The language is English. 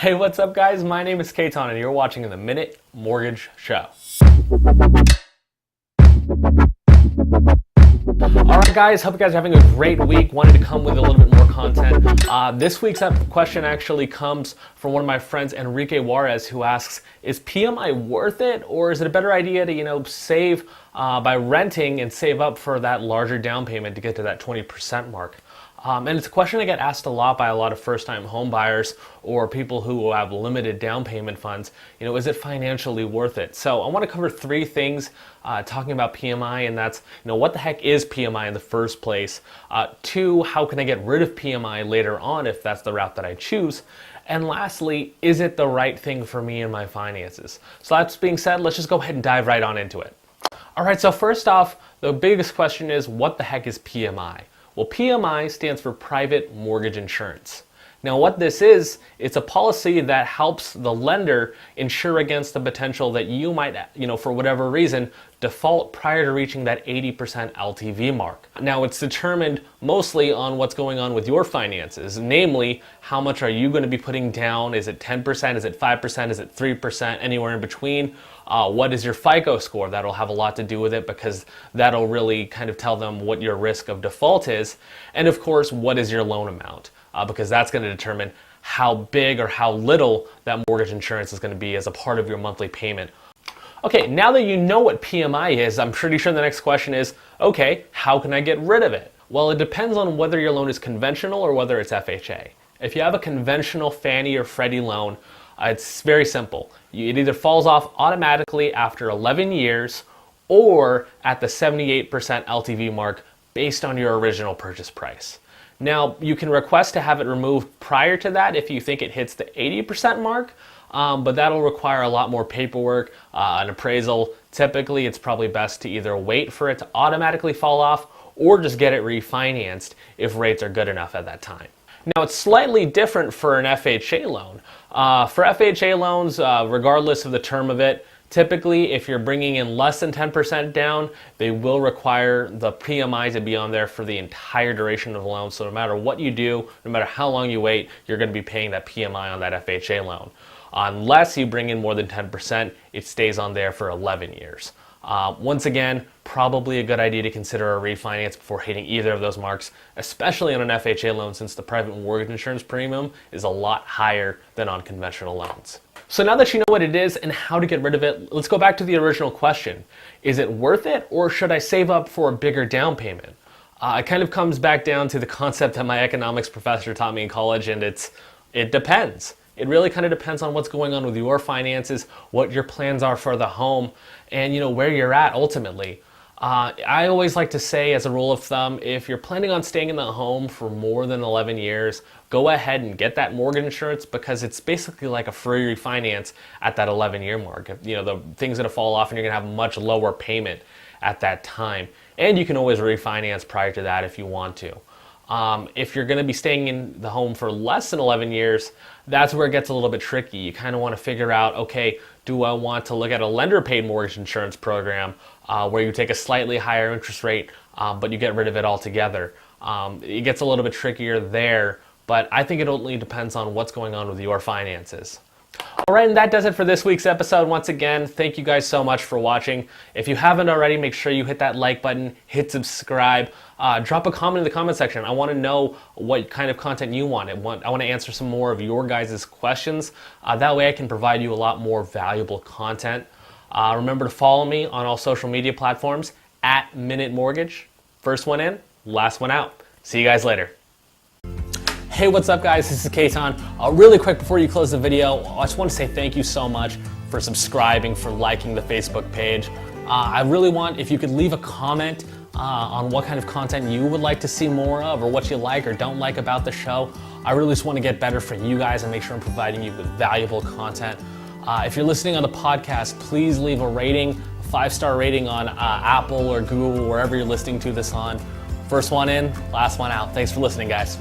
Hey, what's up guys? My name is Katon and you're watching the Minute Mortgage Show. Alright guys, hope you guys are having a great week. Wanted to come with a little bit more content. This week's question actually comes from one of my friends, Enrique Juarez, who asks, is PMI worth it, or is it a better idea to save by renting and save up for that larger down payment to get to that 20% mark? And it's a question I get asked a lot by a lot of first-time home buyers or people who have limited down payment funds. Is it financially worth it? So I want to cover three things talking about PMI, and that's, what the heck is PMI in the first place? Two, how can I get rid of PMI later on if that's the route that I choose? And lastly, is it the right thing for me and my finances? So that's being said, let's just go ahead and dive right on into it. All right, so first off, the biggest question is, what the heck is PMI? Well, PMI stands for Private Mortgage Insurance. Now what this is, it's a policy that helps the lender insure against the potential that you might, for whatever reason, default prior to reaching that 80% LTV mark. Now it's determined mostly on what's going on with your finances, namely, how much are you going to be putting down? Is it 10%? Is it 5%? Is it 3%? Anywhere in between? What is your FICO score? That'll have a lot to do with it because that'll really kind of tell them what your risk of default is. And of course, what is your loan amount? Because that's going to determine how big or how little that mortgage insurance is going to be as a part of your monthly payment. Okay, now that you know what PMI is, I'm pretty sure the next question is, okay, how can I get rid of it? Well, it depends on whether your loan is conventional or whether it's FHA. If you have a conventional Fannie or Freddie loan, it's very simple. It either falls off automatically after 11 years or at the 78% LTV mark based on your original purchase price. Now, you can request to have it removed prior to that if you think it hits the 80% mark, but that'll require a lot more paperwork, an appraisal. Typically, it's probably best to either wait for it to automatically fall off or just get it refinanced if rates are good enough at that time. Now, it's slightly different for an FHA loan. For FHA loans, regardless of the term of it, typically, if you're bringing in less than 10% down, they will require the PMI to be on there for the entire duration of the loan. So no matter what you do, no matter how long you wait, you're going to be paying that PMI on that FHA loan. Unless you bring in more than 10%, it stays on there for 11 years. Once again, probably a good idea to consider a refinance before hitting either of those marks, especially on an FHA loan since the private mortgage insurance premium is a lot higher than on conventional loans. So now that you know what it is and how to get rid of it, let's go back to the original question. Is it worth it, or should I save up for a bigger down payment? It kind of comes back down to the concept that my economics professor taught me in college, and it depends. It really kind of depends on what's going on with your finances, what your plans are for the home, and where you're at ultimately. I always like to say, as a rule of thumb, if you're planning on staying in the home for more than 11 years, go ahead and get that mortgage insurance because it's basically like a free refinance at that 11-year mark. The thing's going to fall off and you're going to have a much lower payment at that time. And you can always refinance prior to that if you want to. If you're going to be staying in the home for less than 11 years, that's where it gets a little bit tricky. You kind of want to figure out, okay, do I want to look at a lender-paid mortgage insurance program where you take a slightly higher interest rate, but you get rid of it altogether? It gets a little bit trickier there, but I think it only depends on what's going on with your finances. All right, and that does it for this week's episode. Once again, thank you guys so much for watching. If you haven't already, make sure you hit that like button, hit subscribe, drop a comment in the comment section. I want to know what kind of content you want. I want to answer some more of your guys' questions. That way I can provide you a lot more valuable content. Remember to follow me on all social media platforms at Minute Mortgage. First one in, last one out. See you guys later. Hey, what's up guys? This is Katon. Really quick before you close the video, I just want to say thank you so much for subscribing, for liking the Facebook page. I really want, if you could leave a comment on what kind of content you would like to see more of, or what you like or don't like about the show. I really just want to get better for you guys and make sure I'm providing you with valuable content. If you're listening on the podcast, please leave a rating, a 5-star rating on Apple or Google, wherever you're listening to this on. First one in, last one out. Thanks for listening, guys.